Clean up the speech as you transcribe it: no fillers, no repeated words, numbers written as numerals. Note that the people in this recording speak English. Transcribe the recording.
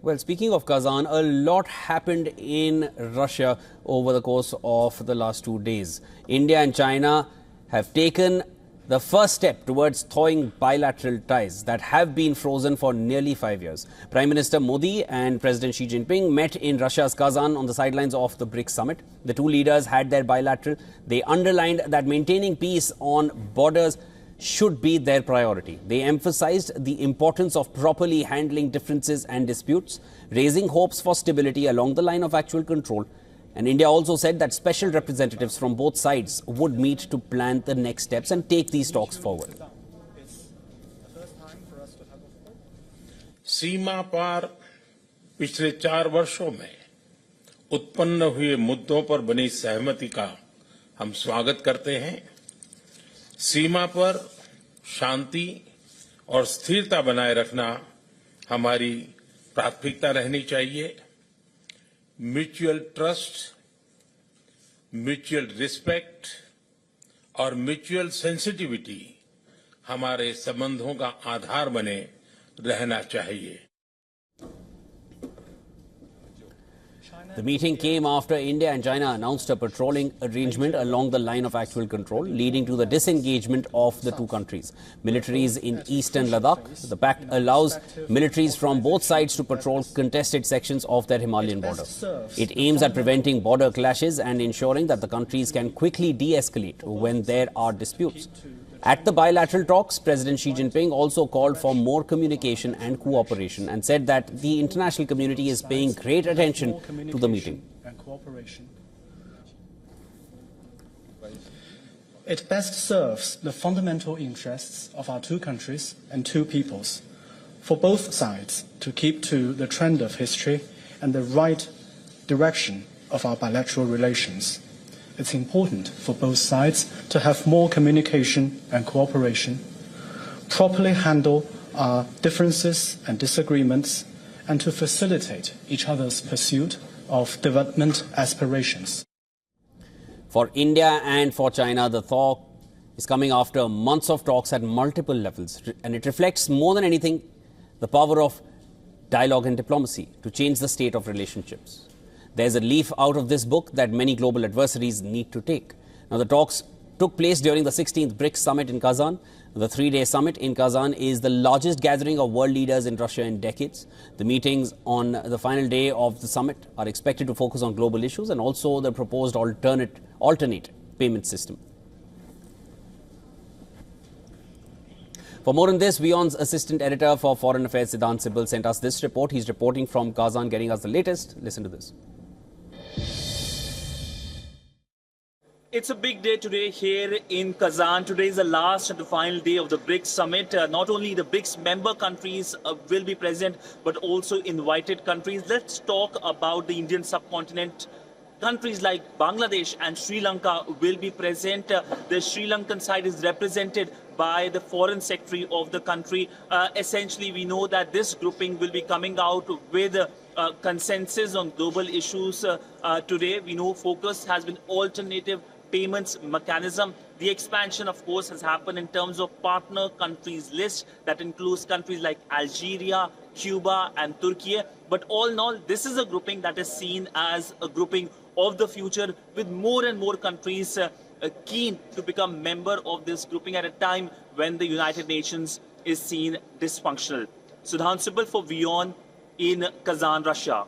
Well, speaking of Kazan, a lot happened in Russia over the course of the last 2 days. India and China have taken the first step towards thawing bilateral ties that have been frozen for nearly 5 years. Prime Minister Modi and President Xi Jinping met in Russia's Kazan on the sidelines of the BRICS Summit. The two leaders had their bilateral. They underlined that maintaining peace on borders should be their priority. They emphasized the importance of properly handling differences and disputes, raising hopes for stability along the line of actual control. And India also said that special representatives from both sides would meet to plan the next steps and take these talks forward. सीमा पार पिछले 4 वर्षों में उत्पन्न हुए मुद्दों पर बनी सहमति का हम स्वागत करते हैं। सीमा पर शांति और स्थिरता बनाए रखना हमारी प्राथमिकता रहनी चाहिए। म्यूचुअल ट्रस्ट, म्यूचुअल रिस्पेक्ट और म्यूचुअल सेंसिटिविटी हमारे संबंधों का आधार बने रहना चाहिए। The meeting came after India and China announced a patrolling arrangement along the line of actual control, leading to the disengagement of the two countries. Militaries in eastern Ladakh. The pact allows militaries from both sides to patrol contested sections of their Himalayan border. It aims at preventing border clashes and ensuring that the countries can quickly de-escalate when there are disputes. At the bilateral talks, President Xi Jinping also called for more communication and cooperation and said that the international community is paying great attention to the meeting. It best serves the fundamental interests of our two countries and two peoples for both sides to keep to the trend of history and the right direction of our bilateral relations. It's important for both sides to have more communication and cooperation, properly handle our differences and disagreements, and to facilitate each other's pursuit of development aspirations. For India and for China, the thaw is coming after months of talks at multiple levels, and it reflects more than anything the power of dialogue and diplomacy to change the state of relationships. There's a leaf out of this book that many global adversaries need to take. Now, the talks took place during the 16th BRICS Summit in Kazan. The 3-day summit in Kazan is the largest gathering of world leaders in Russia in decades. The meetings on the final day of the summit are expected to focus on global issues and also the proposed alternate payment system. For more on this, WION's assistant editor for Foreign Affairs, Siddhant Sibal, sent us this report. He's reporting from Kazan, getting us the latest. Listen to this. It's a big day today here in Kazan. Today is the last and the final day of the BRICS Summit. Not only the BRICS member countries will be present, but also invited countries. Let's talk about the Indian subcontinent. Countries like Bangladesh and Sri Lanka will be present. The Sri Lankan side is represented by the foreign secretary of the country. Essentially, we know that this grouping will be coming out with consensus on global issues today. We know focus has been alternative payments mechanism. The expansion, of course, has happened in terms of partner countries list that includes countries like Algeria, Cuba and Turkey. But all in all, this is a grouping that is seen as a grouping of the future, with more and more countries keen to become member of this grouping at a time when the United Nations is seen dysfunctional. Siddhant Sibal for WION in Kazan, Russia.